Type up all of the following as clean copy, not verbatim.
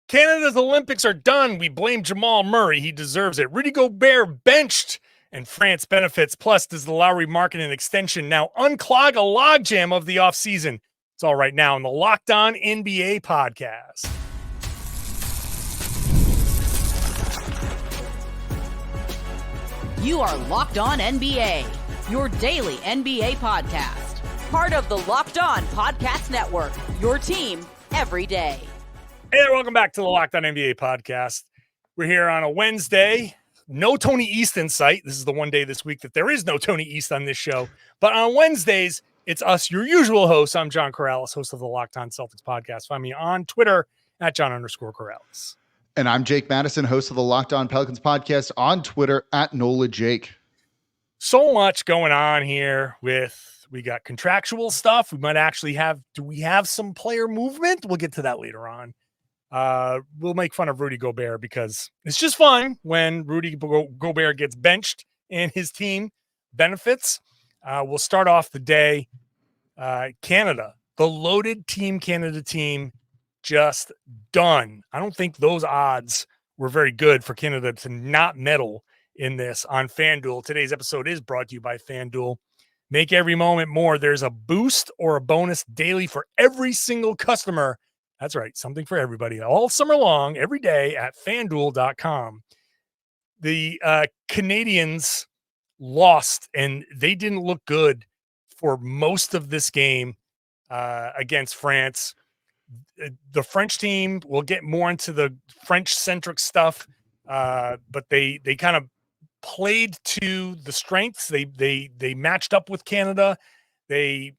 Canada's Olympics are done. We blame Jamal Murray. He deserves it. Rudy Gobert benched, and France benefits. Plus, does the Lauri Markkanen extension now unclog a logjam of the offseason? It's all right now on the Locked On NBA podcast. You are Locked On NBA, your daily NBA podcast. Part of the Locked On Podcast Network, your team every day. Hey there, welcome back to the Locked On NBA podcast. We're here on a Wednesday. No Tony East in sight. This is the one day this week that there is no Tony East on this show. But on Wednesdays, it's us, your usual hosts. I'm John Karalis, host of the Locked On Celtics podcast. Find me on Twitter at John_Karalis. And I'm Jake Madison, host of the Locked On Pelicans podcast, on Twitter at NOLA Jake. So much going on here we got contractual stuff. We might actually do we have some player movement? We'll get to that later on. We'll make fun of Rudy Gobert because it's just fun when Rudy Gobert gets benched and his team benefits. We'll start off the day. Canada, the loaded Team Canada team, just done. I don't think those odds were very good for Canada to not medal in this on FanDuel. Today's episode is brought to you by FanDuel. Make every moment more. There's a boost or a bonus daily for every single customer. That's right, something for everybody all summer long, every day at FanDuel.com. The Canadians lost, and they didn't look good for most of this game against France. The French team, we'll get more into the French-centric stuff, but they kind of played to the strengths. They matched up with Canada. They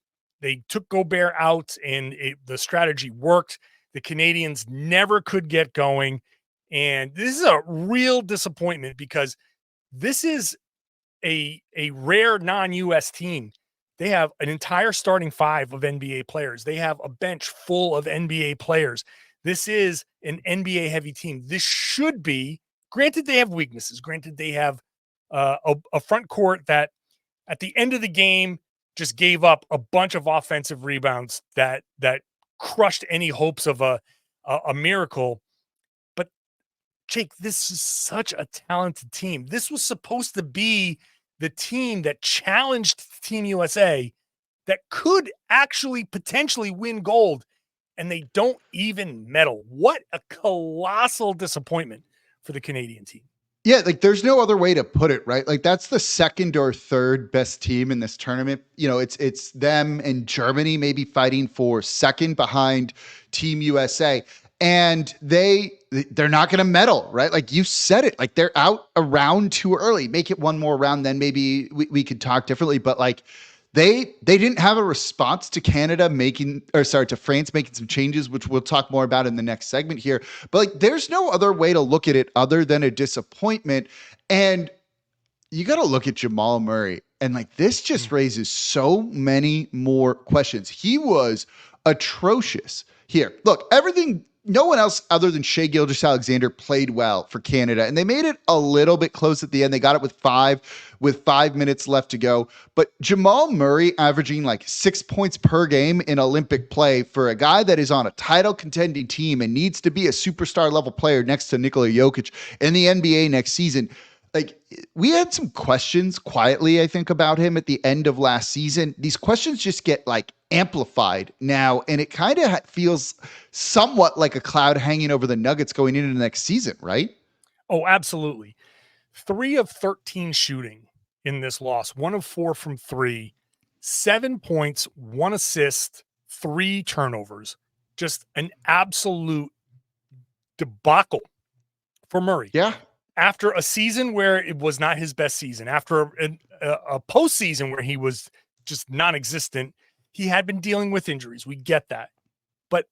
took Gobert out, and the strategy worked. The Canadians never could get going, and this is a real disappointment because this is a rare non-U.S. team. They have an entire starting five of NBA players. They have a bench full of NBA players. This is an NBA-heavy team. This should be, granted they have weaknesses. Granted they have a front court that at the end of the game just gave up a bunch of offensive rebounds that crushed any hopes of a miracle. But Jake, this is such a talented team. This was supposed to be the team that challenged Team USA that could actually potentially win gold, and they don't even medal. What a colossal disappointment for the Canadian team. Yeah, like there's no other way to put it, right? Like that's the second or third best team in this tournament. You know, it's them and Germany maybe fighting for second behind Team USA. And they're not going to medal, right? Like you said it, like they're out a round too early. Make it one more round, then maybe we could talk differently. But like they didn't have a response to to France making some changes, which we'll talk more about in the next segment here. But like there's no other way to look at it other than a disappointment. And you got to look at Jamal Murray. And like this just raises so many more questions. He was atrocious here. Look, no one else other than Shai Gilgeous-Alexander played well for Canada, and they made it a little bit close at the end. They got it with 5 minutes left to go. But Jamal Murray averaging like 6 points per game in Olympic play for a guy that is on a title contending team and needs to be a superstar level player next to Nikola Jokic in the NBA next season. Like we had some questions quietly, I think, about him at the end of last season. These questions just get like amplified now, and it kind of feels somewhat like a cloud hanging over the Nuggets going into the next season, right? Oh, absolutely. 3 of 13 shooting in this loss, 1 of 4 from 3, 7 points, 1 assist, 3 turnovers. Just an absolute debacle for Murray. Yeah. After a season where it was not his best season, after a postseason where he was just non-existent, he had been dealing with injuries. We get that. But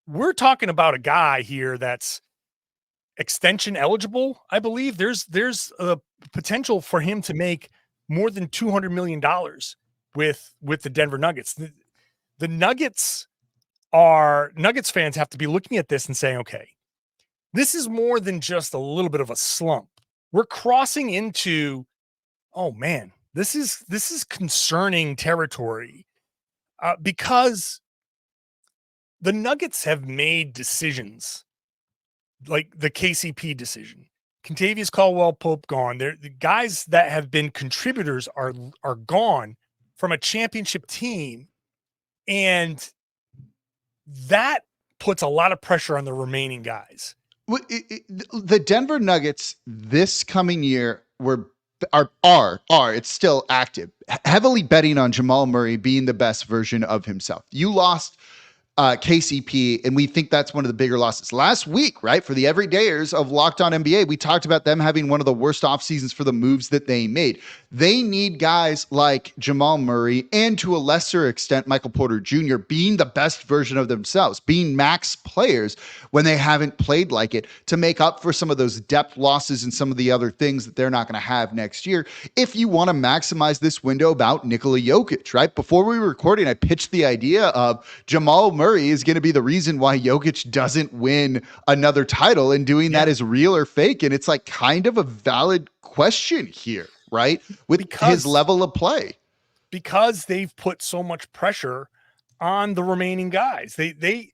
we're talking about a guy here that's extension eligible, I believe. There's a potential for him to make more than $200 million with the Denver Nuggets. The Nuggets fans have to be looking at this and saying, okay, this is more than just a little bit of a slump. We're crossing into, oh man, this is concerning territory because the Nuggets have made decisions like the KCP decision. Contavious Caldwell-Pope gone. The guys that have been contributors are gone from a championship team, and that puts a lot of pressure on the remaining guys. The Denver Nuggets this coming year are it's still active, heavily betting on Jamal Murray being the best version of himself. You lost KCP, and we think that's one of the bigger losses. Last week, right, for the everydayers of Locked On NBA, we talked about them having one of the worst off seasons for the moves that they made. They need guys like Jamal Murray and, to a lesser extent, Michael Porter Jr. being the best version of themselves, being max players when they haven't played like it, to make up for some of those depth losses and some of the other things that they're not going to have next year. If you want to maximize this window about Nikola Jokic, right? Before we were recording, I pitched the idea of Jamal Murray is going to be the reason why Jokic doesn't win another title, and doing that is real or fake. And it's like kind of a valid question here, right? With his level of play. Because they've put so much pressure on the remaining guys. The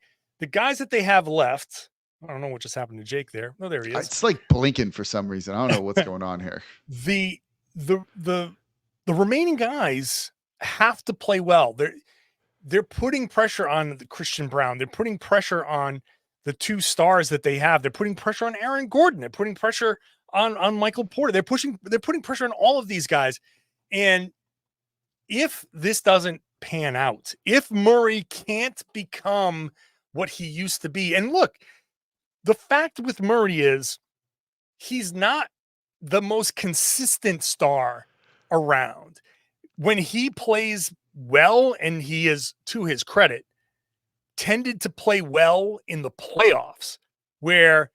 guys that they have left, I don't know what just happened to Jake there. Oh, there he is. It's like blinking for some reason. I don't know what's going on here. The remaining guys have to play well. They're putting pressure on the Christian Brown. They're putting pressure on the two stars that they have. They're putting pressure on Aaron Gordon. They're putting pressure on Michael Porter. They're putting pressure on all of these guys. And if this doesn't pan out, if Murray can't become what he used to be, and look, the fact with Murray is he's not the most consistent star around. When he plays well, and he is, to his credit, tended to play well in the playoffs, where,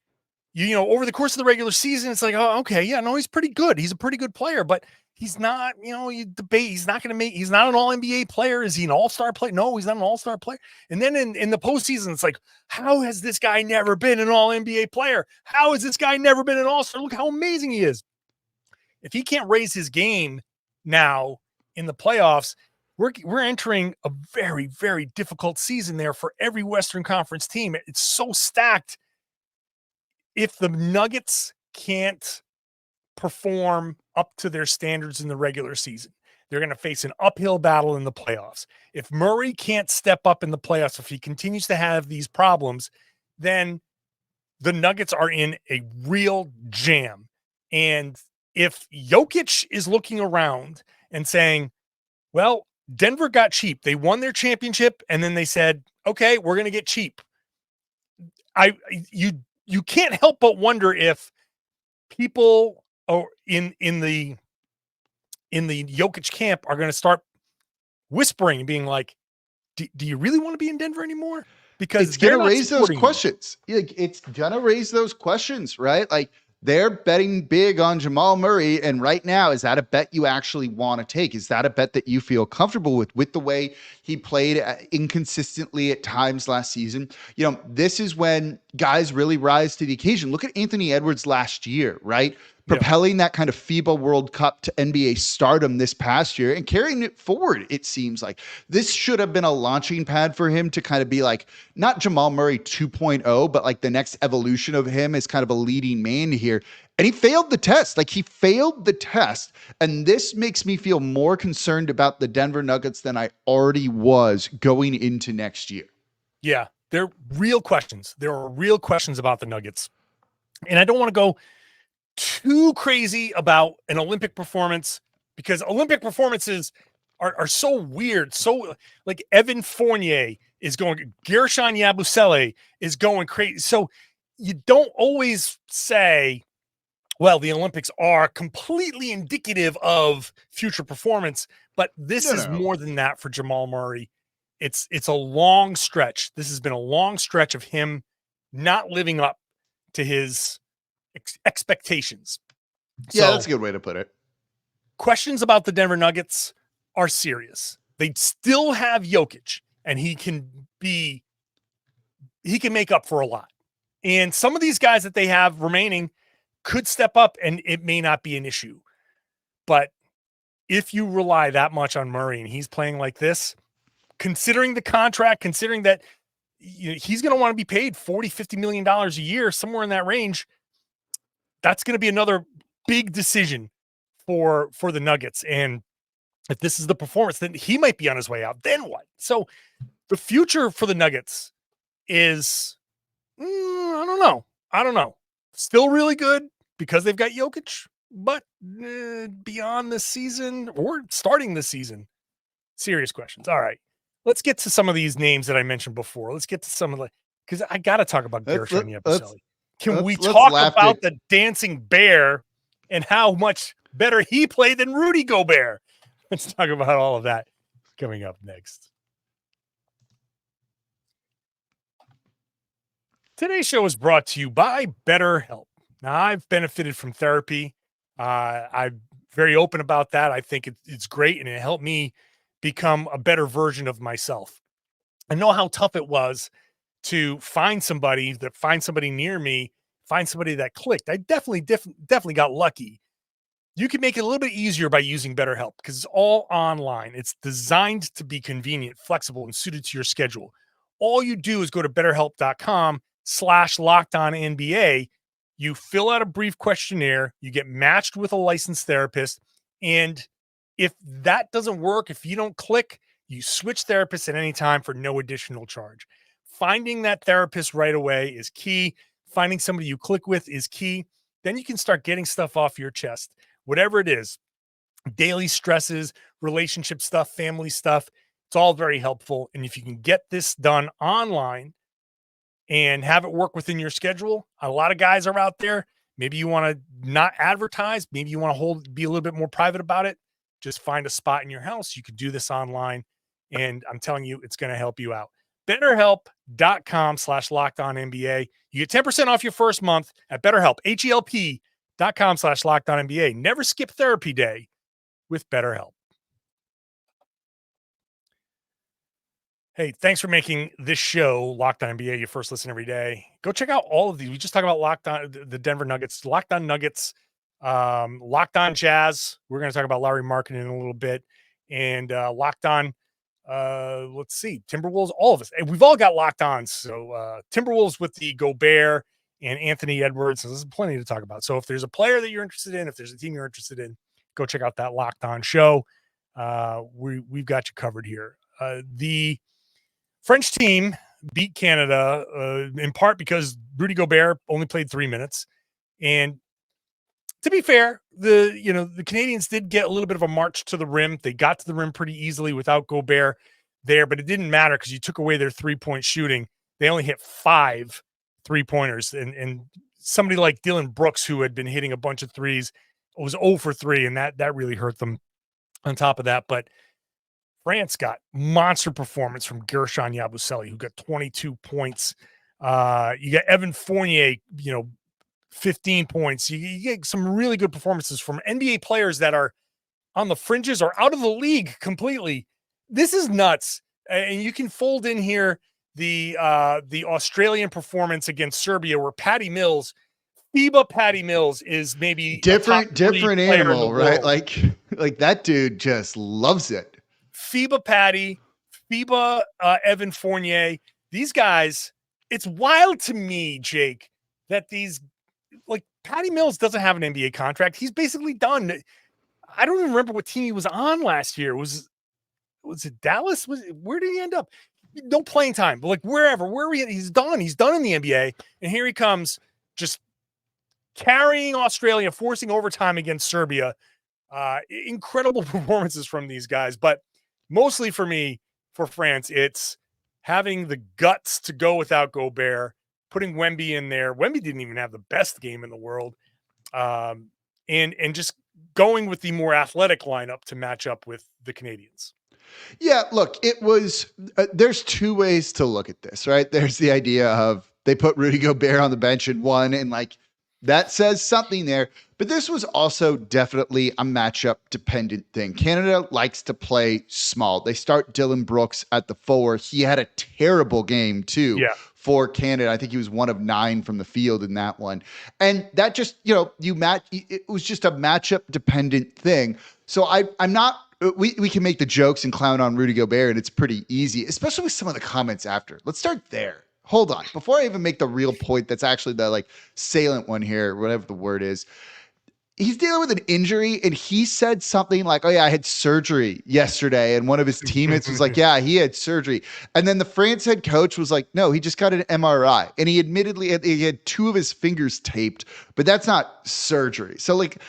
over the course of the regular season, it's like, oh, okay, yeah, no, he's pretty good. He's a pretty good player, but he's not, you debate, he's not an all NBA player. Is he an all-star player? No, he's not an all-star player. And then in the postseason, it's like, how has this guy never been an all NBA player? How has this guy never been an all-star? Look how amazing he is. If he can't raise his game now in the playoffs, we're entering a very, very difficult season there for every Western Conference team. It's so stacked. If the Nuggets can't perform up to their standards in the regular season, they're going to face an uphill battle in the playoffs. If Murray can't step up in the playoffs, if he continues to have these problems, then the Nuggets are in a real jam. And if Jokic is looking around and saying, well, Denver got cheap. They won their championship, and then they said, okay, we're going to get cheap. You can't help but wonder if people in the Jokic camp are going to start whispering and being like, do you really want to be in Denver anymore? Because it's going to raise those questions. It's going to raise those questions, right? Like, they're betting big on Jamal Murray. And right now, is that a bet you actually want to take? Is that a bet that you feel comfortable with the way he played inconsistently at times last season? This is when guys really rise to the occasion. Look at Anthony Edwards last year, right? Propelling that kind of FIBA World Cup to NBA stardom this past year and carrying it forward. It seems like this should have been a launching pad for him to kind of be like, not Jamal Murray 2.0, but like the next evolution of him as kind of a leading man here. And he failed the test. And this makes me feel more concerned about the Denver Nuggets than I already was going into next year. Yeah, there are real questions. There are real questions about the Nuggets. And I don't want to go too crazy about an Olympic performance, because Olympic performances are so weird. So like Evan Fournier is going, Gershon Yabusele is going crazy. So you don't always say, well, the Olympics are completely indicative of future performance, but this is more than that for Jamal Murray. It's a long stretch. This has been a long stretch of him not living up to his expectations. Yeah, that's a good way to put it. Questions about the Denver Nuggets are serious. They still have Jokic, and he can make up for a lot. And some of these guys that they have remaining could step up, and it may not be an issue. But if you rely that much on Murray and he's playing like this, considering the contract, considering that he's going to want to be paid $40-50 million a year, somewhere in that range. That's going to be another big decision for the Nuggets. And if this is the performance, then he might be on his way out. Then what? So the future for the Nuggets is, I don't know. Still really good because they've got Jokic, but beyond this season or starting this season, serious questions. All right. Let's get to some of these names that I mentioned before. Let's get to some of because I got to talk about Gershon Yabusele. Can we talk about the dancing bear and how much better he played than Rudy Gobert? Let's talk about all of that coming up next. Today's show is brought to you by BetterHelp. Now, I've benefited from therapy. I'm very open about that. I think it's great, and it helped me become a better version of myself. I know how tough it was to find somebody near me, find somebody that clicked. I definitely got lucky. You can make it a little bit easier by using BetterHelp because it's all online. It's designed to be convenient, flexible, and suited to your schedule. All you do is go to betterhelp.com/LockedOnNBA. You fill out a brief questionnaire. You get matched with a licensed therapist. And if that doesn't work, if you don't click, you switch therapists at any time for no additional charge. Finding that therapist right away is key. Finding somebody you click with is key. Then you can start getting stuff off your chest. Whatever it is, daily stresses, relationship stuff, family stuff, it's all very helpful. And if you can get this done online and have it work within your schedule, a lot of guys are out there. Maybe you want to not advertise. Maybe you want to be a little bit more private about it. Just find a spot in your house. You could do this online. And I'm telling you, it's going to help you out. BetterHelp.com/LockedOnNBA. You get 10% off your first month at BetterHelp. HELP.com/LockedOnNBA. Never skip therapy day with BetterHelp. Hey, thanks for making this show, Locked On NBA, your first listen every day. Go check out all of these. We just talked about Locked On, the Denver Nuggets, Locked On Nuggets, Locked On Jazz. We're going to talk about Lauri Markkanen in a little bit. And Locked On, let's see, Timberwolves, all of us. And we've all got Locked On. So Timberwolves with the Gobert and Anthony Edwards. So there's plenty to talk about. So if there's a player that you're interested in, if there's a team you're interested in, go check out that Locked On show. We've got you covered here. The French team beat Canada in part because Rudy Gobert only played 3 minutes. And to be fair, the Canadians did get a little bit of a march to the rim. They got to the rim pretty easily without Gobert there, but it didn't matter because you took away their 3-point shooting. They only hit 5 3-pointers. And somebody like Dylan Brooks, who had been hitting a bunch of threes, was 0 for 3, and that really hurt them on top of that. But France got monster performance from Gershon Yabusele, who got 22 points. You got Evan Fournier, 15 points. You get some really good performances from NBA players that are on the fringes or out of the league completely. This is nuts. And you can fold in here the Australian performance against Serbia, where Patty Mills is maybe different animal, right? Like that dude just loves it. FIBA Patty, FIBA Evan Fournier, these guys, it's wild to me, Jake, that these, like, Patty Mills doesn't have an NBA contract. He's basically done. I don't even remember what team he was on last year. Was it Dallas? Where did he end up? No playing time, but like he's done. He's done in the NBA, and here he comes, just carrying Australia, forcing overtime against Serbia. Incredible performances from these guys, but mostly for me, for France, it's having the guts to go without Gobert, putting Wemby in there. Wemby didn't even have the best game in the world. And just going with the more athletic lineup to match up with the Canadians. Yeah, look, it was, there's two ways to look at this, right? There's the idea of they put Rudy Gobert on the bench and won, and like, that says something there. But this was also definitely a matchup dependent thing. Canada likes to play small. They start Dylan Brooks at the 4. He had a terrible game too for Canada. I think he was 1 of 9 from the field in that one. And that just, it was just a matchup dependent thing. So I'm not we can make the jokes and clown on Rudy Gobert, and it's pretty easy, especially with some of the comments after. Let's start there. Hold on. Before I even make the real point that's actually the like salient one here, whatever the word is, he's dealing with an injury, and he said something like, "Oh yeah, I had surgery yesterday," and one of his teammates was like, "Yeah, he had surgery," and then the France head coach was like, "No, he just got an MRI," and he admittedly he had 2 of his fingers taped, but that's not surgery. So like,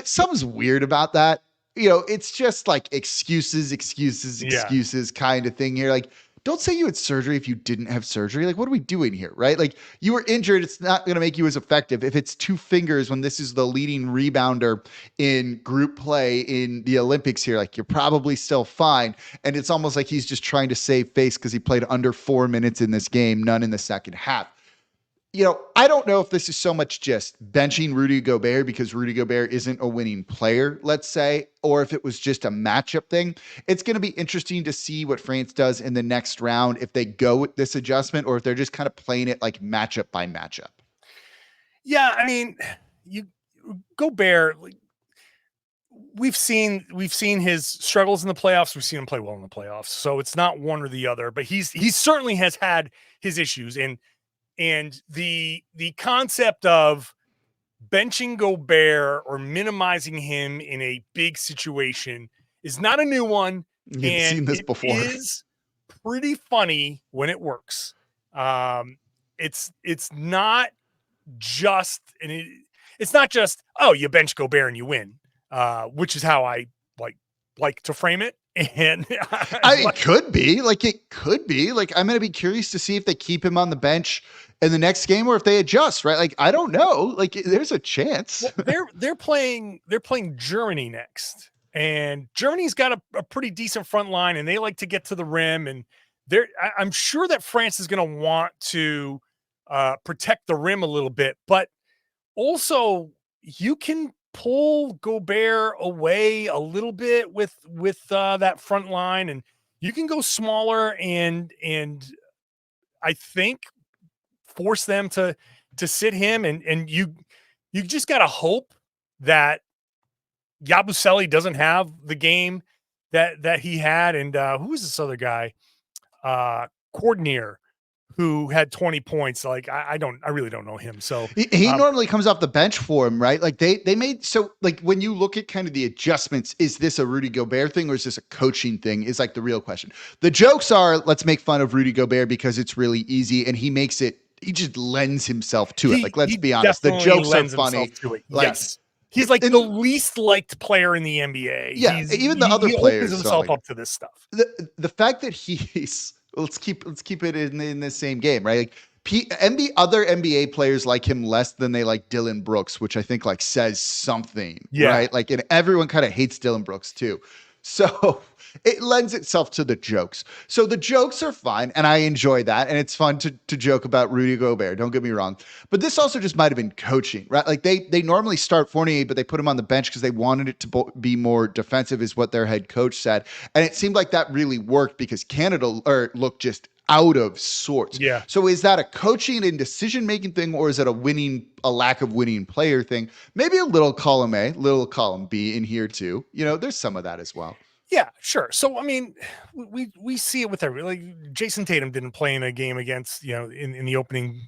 something's weird about that. It's just like excuses kind of thing here. Like, don't say you had surgery if you didn't have surgery. Like, what are we doing here, right? Like, you were injured. It's not going to make you as effective. If it's 2 fingers when this is the leading rebounder in group play in the Olympics here, like, you're probably still fine. And it's almost like he's just trying to save face because he played under 4 minutes in this game, none in the second half. I don't know if this is so much just benching Rudy Gobert because Rudy Gobert isn't a winning player, let's say, or if it was just a matchup thing. It's going to be interesting to see what France does in the next round, if they go with this adjustment or if they're just kind of playing it like matchup by matchup. Yeah, I mean, Gobert, we've seen his struggles in the playoffs. We've seen him play well in the playoffs. So it's not one or the other, but he certainly has had his issues. And the concept of benching Gobert or minimizing him in a big situation is not a new one. You've seen this before. It is pretty funny when it works. It's not just oh, you bench Gobert and you win, which is how I like to frame it. And it could be like I'm going to be curious to see if they keep him on the bench in the next game or if they adjust, right? Like, I don't know. Like, there's a chance. Well, they're playing Germany next, and Germany's got a pretty decent front line, and they like to get to the rim. And I'm sure that France is going to want to protect the rim a little bit, but also you can pull Gobert away a little bit with that front line, and you can go smaller and I think force them to sit him, and you just got to hope that Yabusele doesn't have the game that he had. And who was this other guy? Cordonier, who had 20 points. Like, I really don't know him. So he normally comes off the bench for him, right? Like they made, so like when you look at kind of the adjustments, is this a Rudy Gobert thing or is this a coaching thing is like the real question. The jokes are, let's make fun of Rudy Gobert because it's really easy. And he just lends himself to it. Like, let's be honest. The jokes are funny. Like, yes. He's like the least liked player in the NBA. Yeah. Even the other players opens himself up to this stuff. The fact that he's, let's keep it in the same game, right? Like other NBA players like him less than they like Dylan Brooks, which I think like says something, right? Like, and everyone kind of hates Dylan Brooks too. So it lends itself to the jokes. So the jokes are fine, and I enjoy that, and it's fun to joke about Rudy Gobert. Don't get me wrong, but this also just might have been coaching, right? Like they normally start Fournier, but they put him on the bench because they wanted it to be more defensive, is what their head coach said, and it seemed like that really worked because Canada looked just out of sorts. Yeah. So is that a coaching and decision-making thing, or is it a lack of winning player thing? Maybe a little column A, little column B in here too. There's some of that as well. Yeah, sure. So, I mean, we see it with like Jason Tatum didn't play in a game against, in the opening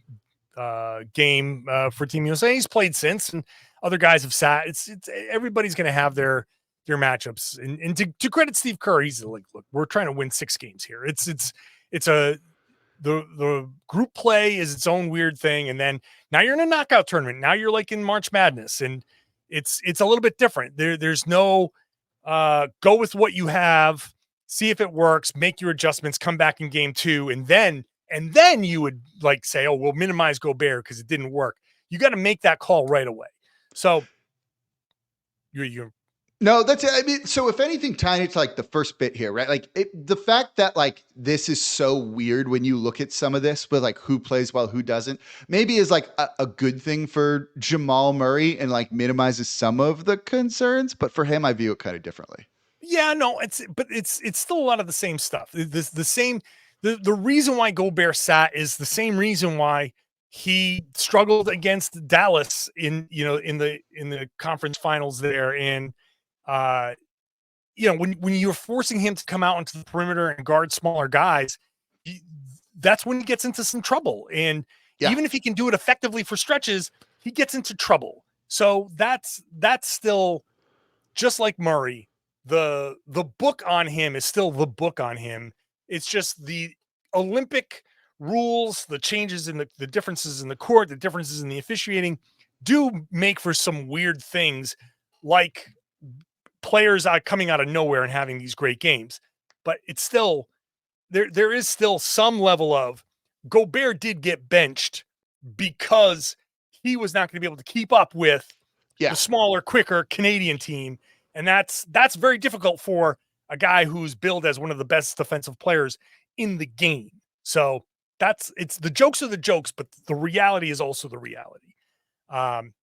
game for Team USA. He's played since, and other guys have sat. It's everybody's going to have their matchups. And to credit Steve Kerr, he's like, look, we're trying to win 6 games here. The group play is its own weird thing. And then now you're in a knockout tournament. Now you're like in March Madness, and it's a little bit different. There's no go with what you have, see if it works, make your adjustments, come back in game 2. And then you would like say, oh, we'll minimize Gobert because it didn't work. You got to make that call right away. So you're No, that's it. I mean, so if anything, tying it to like the first bit here, right? Like the fact that like this is so weird when you look at some of this with like who plays well, who doesn't, maybe is like a good thing for Jamal Murray and like minimizes some of the concerns. But for him, I view it kind of differently. Yeah, no, it's still a lot of the same stuff. The reason why Gobert sat is the same reason why he struggled against Dallas in the conference finals there. And when you're forcing him to come out into the perimeter and guard smaller guys, that's when he gets into some trouble. And even if he can do it effectively for stretches, he gets into trouble. So that's still just like Murray. The book on him is still the book on him. It's just the Olympic rules, the changes in the differences in the court, the differences in the officiating do make for some weird things, like players coming out of nowhere and having these great games. But it's still there is still some level of Gobert did get benched because he was not going to be able to keep up with the smaller, quicker Canadian team. And that's very difficult for a guy who's billed as one of the best defensive players in the game. So it's the jokes are the jokes, but the reality is also the reality.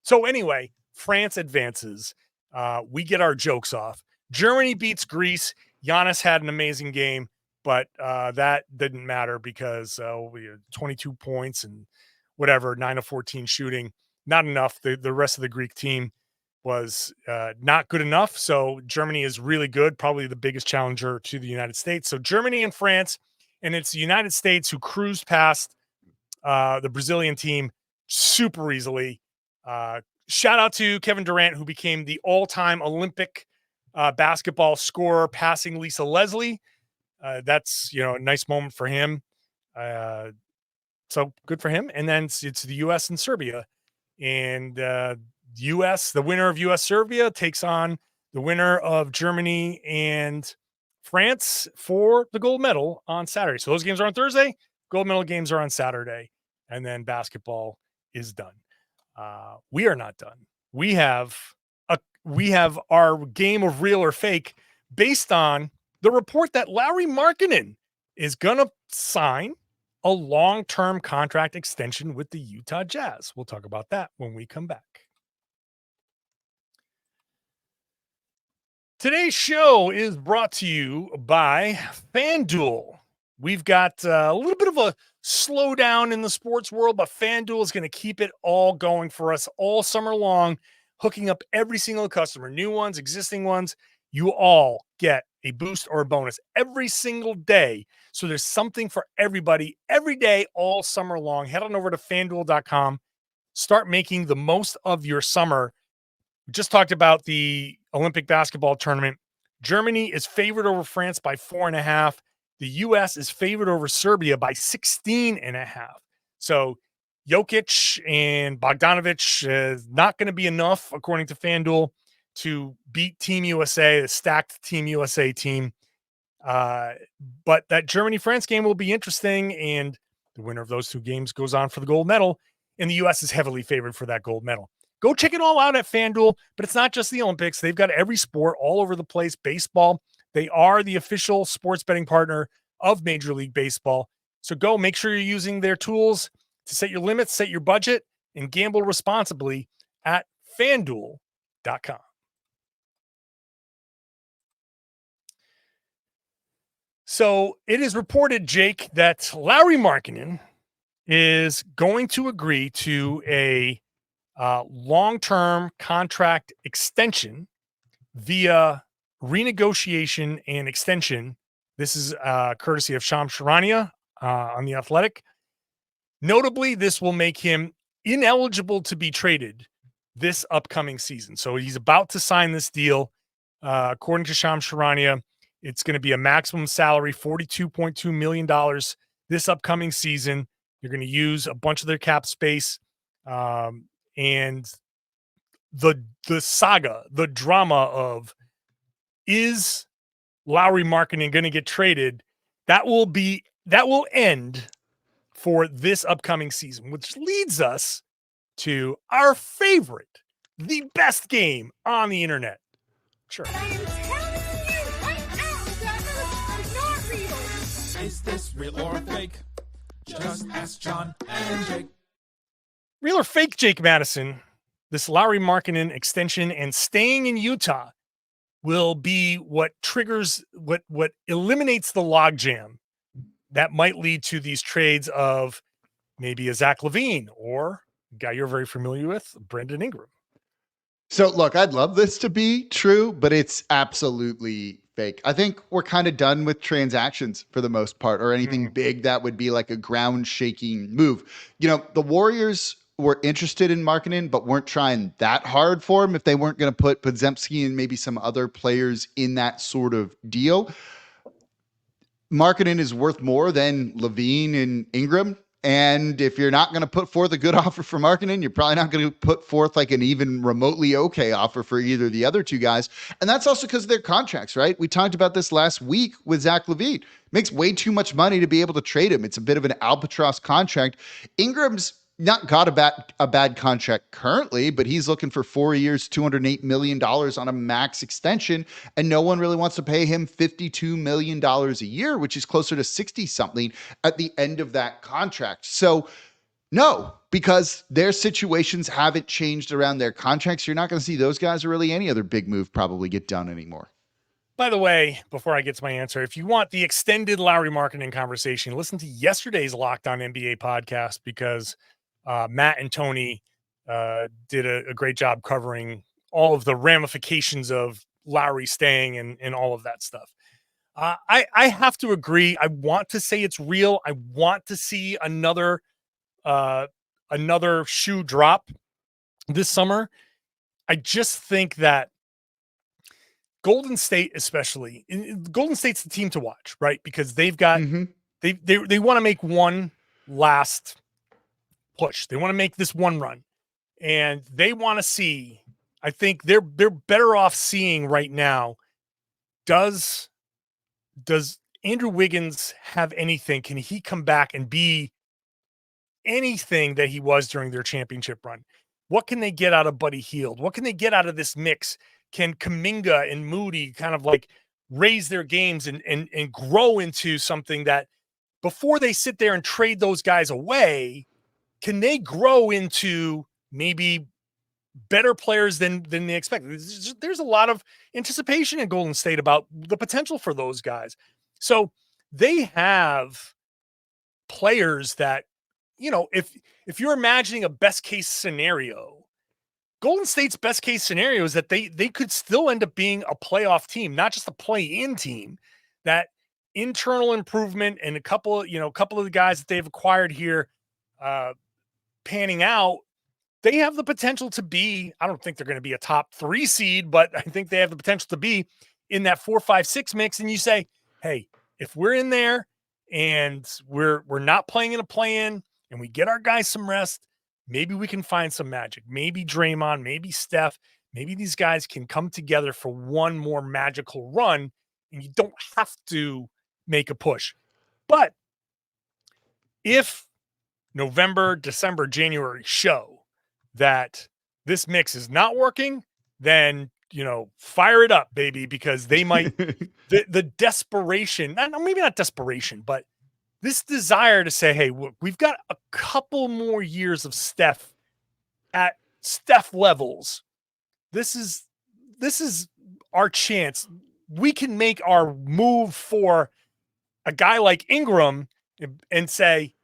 So anyway, France advances. We get our jokes off. Germany beats Greece. Giannis had an amazing game, but that didn't matter because we had 22 points and whatever, 9 of 14 shooting. Not enough. The rest of the Greek team was not good enough. So Germany is really good, probably the biggest challenger to the United States. So Germany and France, and it's the United States who cruised past the Brazilian team super easily. Shout out to Kevin Durant, who became the all-time Olympic basketball scorer, passing Lisa Leslie. That's a nice moment for him. So good for him. And then it's the U.S. and Serbia, and U.S. the winner of U.S. Serbia takes on the winner of Germany and France for the gold medal on Saturday. So those games are on Thursday. Gold medal games are on Saturday, and then basketball is done. We are not done. We have our game of real or fake based on the report that Lauri Markkanen is going to sign a long-term contract extension with the Utah Jazz. We'll talk about that when we come back. Today's show is brought to you by FanDuel. We've got a little bit of a slowdown in the sports world, but FanDuel is going to keep it all going for us all summer long, hooking up every single customer, new ones, existing ones. You all get a boost or a bonus every single day. So there's something for everybody every day, all summer long. Head on over to FanDuel.com. Start making the most of your summer. We just talked about the Olympic basketball tournament. Germany is favored over France by 4.5. The U.S. is favored over Serbia by 16.5. So Jokic and Bogdanovic is not going to be enough, according to FanDuel, to beat Team USA, the stacked Team USA team. But that Germany-France game will be interesting, and the winner of those two games goes on for the gold medal, and the U.S. is heavily favored for that gold medal. Go check it all out at FanDuel, but it's not just the Olympics. They've got every sport all over the place. Baseball, they are the official sports betting partner of Major League Baseball. So go make sure you're using their tools to set your limits, set your budget, and gamble responsibly at FanDuel.com. So it is reported, Jake, that Lauri Markkanen is going to agree to a long-term contract extension via renegotiation and extension. This is courtesy of Shams Charania on The Athletic. Notably, this will make him ineligible to be traded this upcoming season. So he's about to sign this deal. According to Shams Charania, it's going to be a maximum salary, $42.2 million this upcoming season. You're going to use a bunch of their cap space. And the saga, the drama of, is Lauri Markkanen going to get traded? That will end for this upcoming season, which leads us to our favorite, the best game on the internet. Sure. I am telling you right now that is not real. Is this real or fake? Just ask John and Jake. Real or fake, Jake Madison? This Lauri Markkanen extension and staying in Utah will be what triggers, what eliminates the logjam that might lead to these trades of maybe a Zach LaVine or a guy you're very familiar with, Brandon Ingram. So look, I'd love this to be true, but it's absolutely fake. I think we're kind of done with transactions for the most part, or anything big that would be like a ground shaking move. The Warriors were interested in Markkanen, but weren't trying that hard for him if they weren't going to put Podziemski and maybe some other players in that sort of deal. Markkanen is worth more than LaVine and Ingram. And if you're not going to put forth a good offer for Markkanen, you're probably not going to put forth like an even remotely okay offer for either of the other two guys. And that's also because of their contracts, right? We talked about this last week with Zach LaVine. Makes way too much money to be able to trade him. It's a bit of an albatross contract. Ingram's not got a bad contract currently, but he's looking for 4 years, $208 million on a max extension. And no one really wants to pay him $52 million a year, which is closer to 60 something at the end of that contract. So no, because their situations haven't changed around their contracts. You're not going to see those guys or really any other big move probably get done anymore. By the way, before I get to my answer, if you want the extended Lauri Markkanen conversation, listen to yesterday's Locked On NBA podcast, because Matt and Tony did a great job covering all of the ramifications of Lauri staying and all of that stuff. I have to agree. I want to say it's real. I want to see another shoe drop this summer. I just think that Golden State, especially, Golden State's the team to watch, right? Because they've got they want to make one last push. They want to make this one run, and they want to see. I think they're better off seeing right now. Does Andrew Wiggins have anything? Can he come back and be anything that he was during their championship run? What can they get out of Buddy Hield? What can they get out of this mix? Can Kuminga and Moody kind of like raise their games and grow into something that, before they sit there and trade those guys away, can they grow into maybe better players than they expect? There's a lot of anticipation in Golden State about the potential for those guys. So they have players that, if you're imagining a best case scenario, Golden State's best case scenario is that they could still end up being a playoff team, not just a play-in team. That internal improvement and a couple of the guys that they've acquired here panning out, they have the potential to be, I don't think they're going to be a top 3 seed, but I think they have the potential to be in that 4, 5, 6 mix. And you say, hey, if we're in there and we're not playing in a play-in and we get our guys some rest, maybe we can find some magic. Maybe Draymond, maybe Steph, maybe these guys can come together for one more magical run, and you don't have to make a push. But if November, December, January show that this mix is not working, then, fire it up, baby, because they might, the desperation, maybe not desperation, but this desire to say, hey, we've got a couple more years of Steph at Steph levels. This is our chance. We can make our move for a guy like Ingram and say,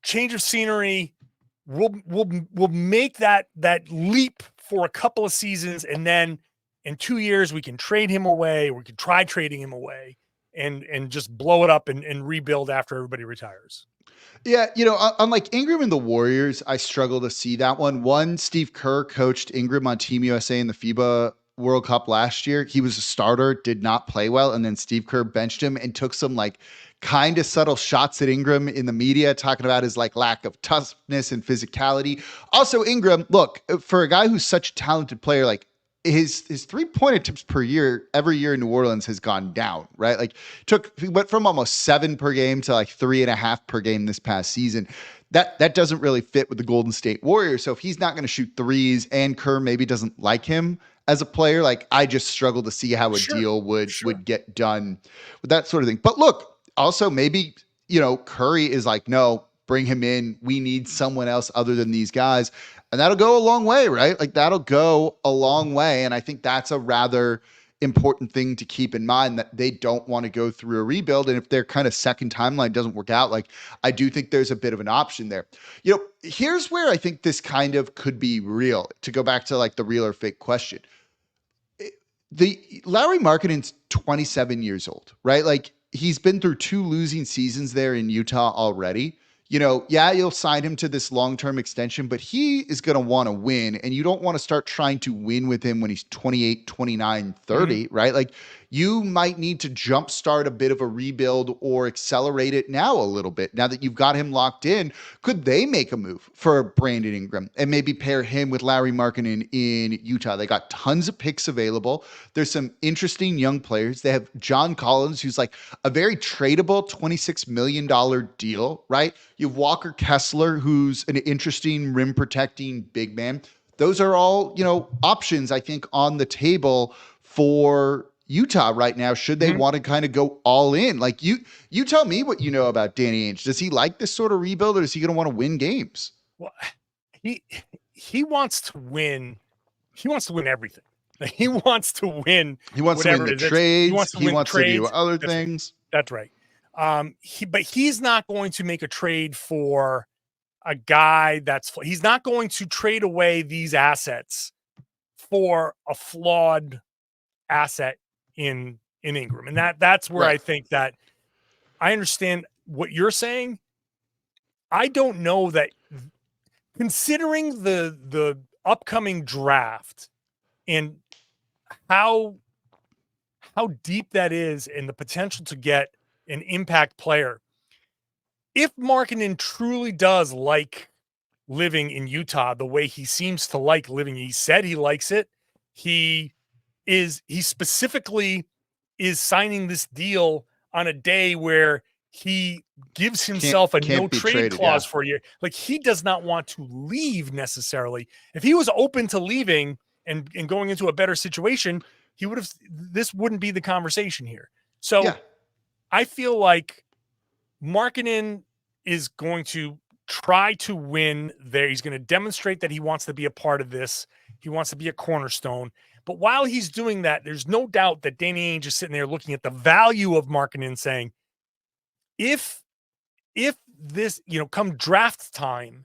change of scenery. We'll make that leap for a couple of seasons, and then in 2 years we can trade him away. We can try trading him away and just blow it up and rebuild after everybody retires. Yeah, unlike Ingram and the Warriors, I struggle to see that one. One, Steve Kerr coached Ingram on Team USA in the FIBA World Cup last year. He was a starter, did not play well, and then Steve Kerr benched him and took some kind of subtle shots at Ingram in the media, talking about his lack of toughness and physicality. Also, Ingram, look, for a guy who's such a talented player, his 3-point attempts per year, every year in New Orleans has gone down, right? He went from almost 7 per game to 3.5 per game this past season. That doesn't really fit with the Golden State Warriors. So if he's not going to shoot threes and Kerr maybe doesn't like him as a player, I just struggle to see how a deal would get done with that sort of thing. But look, also maybe, Curry is no, bring him in. We need someone else other than these guys. And that'll go a long way, right? That'll go a long way. And I think that's a rather important thing to keep in mind, that they don't want to go through a rebuild. And if their kind of second timeline doesn't work out, I do think there's a bit of an option there. Here's where I think this kind of could be real, to go back to the real or fake question. the Lauri Markkanen's 27 years old, right? Like he's been through 2 losing seasons there in Utah already. Yeah, you'll sign him to this long-term extension, but he is going to want to win. And you don't want to start trying to win with him when he's 28, 29, 30, right? Like you might need to jumpstart a bit of a rebuild or accelerate it now a little bit. Now that you've got him locked in, could they make a move for Brandon Ingram and maybe pair him with Lauri Markkanen in Utah? They got tons of picks available. There's some interesting young players. They have John Collins, who's like a very tradable $26 million deal, right? You have Walker Kessler, who's an interesting rim protecting big man. Those are all, options I think on the table for Utah right now, should they want to kind of go all in. Like you tell me what you know about Danny Ainge. Does he like this sort of rebuild, or is he going to want to win games? Well, he wants to win. He wants to win everything. He wants to win. He wants to win the trades. He wants to do other That's things. Right. That's right. But he's not going to make a trade for a guy he's not going to trade away these assets for a flawed asset in Ingram. And that's where I think that I understand what you're saying. I don't know that, considering the upcoming draft and how deep that is and the potential to get an impact player, if Markkanen truly does like living in Utah the way he seems to like living, he said he likes it. He specifically is signing this deal on a day where he gives himself a no trade clause for a year. Like he does not want to leave necessarily. If he was open to leaving and going into a better situation, this wouldn't be the conversation here. So I feel like Markkanen is going to try to win there. He's going to demonstrate that he wants to be a part of this. He wants to be a cornerstone. But while he's doing that, there's no doubt that Danny Ainge is sitting there looking at the value of Markkanen, saying, if this, come draft time,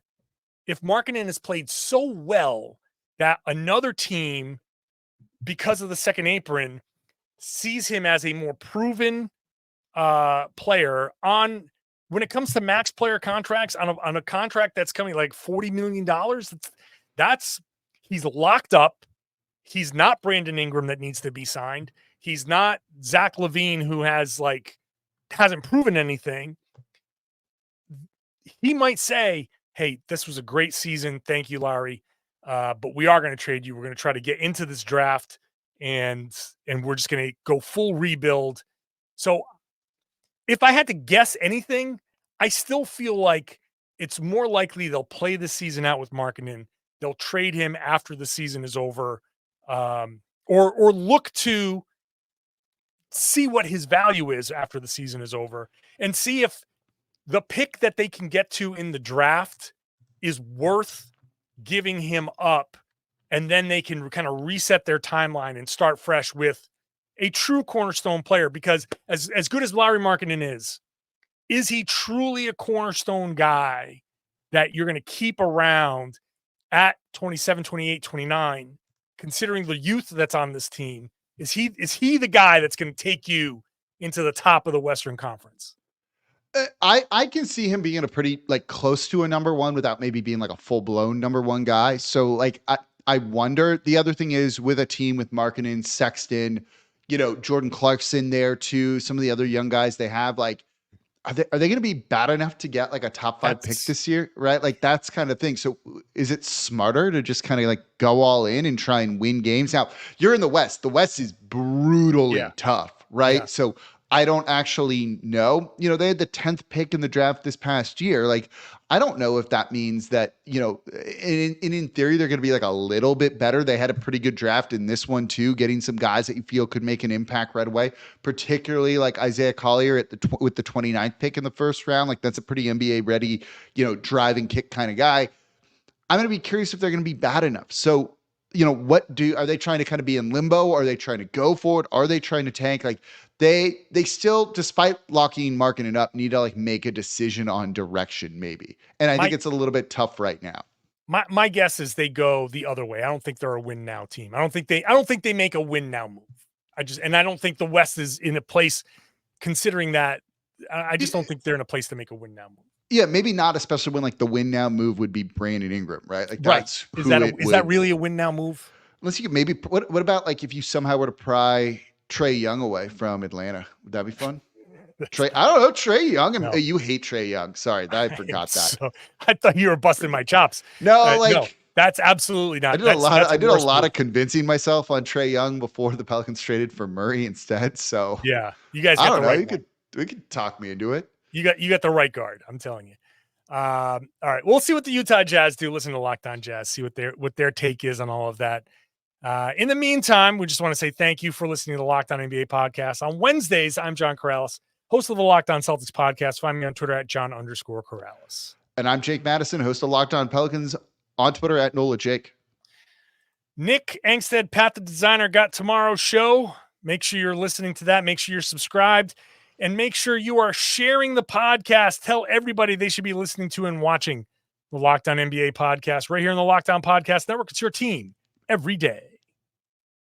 if Markkanen has played so well that another team, because of the second apron, sees him as a more proven player when it comes to max player contracts on a contract that's coming like $40 million, he's locked up. He's not Brandon Ingram that needs to be signed. He's not Zach LaVine, who hasn't proven anything. He might say, hey, this was a great season. Thank you, Lauri. But we are going to trade you. We're going to try to get into this draft and we're just going to go full rebuild. So if I had to guess anything, I still feel like it's more likely they'll play the season out with Markkanen. They'll trade him after the season is over, or look to see what his value is after the season is over and see if the pick that they can get to in the draft is worth giving him up. And then they can kind of reset their timeline and start fresh with a true cornerstone player, because as good as Lauri Markkanen is he truly a cornerstone guy that you're going to keep around at 27, 28, 29, considering the youth that's on this team? Is he the guy that's going to take you into the top of the Western Conference? I can see him being a pretty close to a number one without maybe being like a full blown number one guy. So I wonder. The other thing is, with a team with Markkanen, Sexton, Jordan Clarkson there too, some of the other young guys they have, are they going to be bad enough to get a top 5 pick this year? Right. That's kind of thing. So is it smarter to just kind of go all in and try and win games? Now you're in the West. The West is brutally tough. Right. Yeah. So I don't actually know. They had the 10th pick in the draft this past year. I don't know if that means that, in theory, they're going to be a little bit better. They had a pretty good draft in this one too, getting some guys that you feel could make an impact right away, particularly Isaiah Collier with the 29th pick in the first round. That's a pretty NBA ready, drive and kick kind of guy. I'm going to be curious if they're going to be bad enough. So, are they trying to kind of be in limbo? Are they trying to go for it? Are they trying to tank? They still, despite locking Markkanen up, need to make a decision on direction maybe. And I think it's a little bit tough right now. My guess is they go the other way. I don't think they're a win now team. I don't think they make a win now move. I don't think the West is in a place considering that. I just don't think they're in a place to make a win now move. Yeah, maybe not, especially when like the win now move would be Brandon Ingram, right? Like that's Is that really a win now move? Unless you could maybe what about like if you somehow were to pry Trae Young away from Atlanta? Would that be fun? I don't know, Trae Young. No. You hate Trae Young. Sorry, I forgot that. So, I thought you were busting my chops. No, that's absolutely not. I did a lot of convincing myself on Trae Young before the Pelicans traded for Murray instead. So yeah, you guys. I don't know. We could talk me into it. You got the right guard. I'm telling you. All right, we'll see what the Utah Jazz do. Listen to Locked On Jazz. See what their take is on all of that. In the meantime, we just want to say thank you for listening to the Locked On NBA podcast. On Wednesdays, I'm John Karalis, host of the Locked On Celtics podcast. Find me on Twitter at John_Karalis. And I'm Jake Madison, host of Locked On Pelicans, on Twitter at Nola Jake. Nick Angstead, Pat the Designer, got tomorrow's show. Make sure you're listening to that. Make sure you're subscribed. And make sure you are sharing the podcast. Tell everybody they should be listening to and watching the Locked On NBA podcast right here in the Locked On Podcast Network. It's your team every day.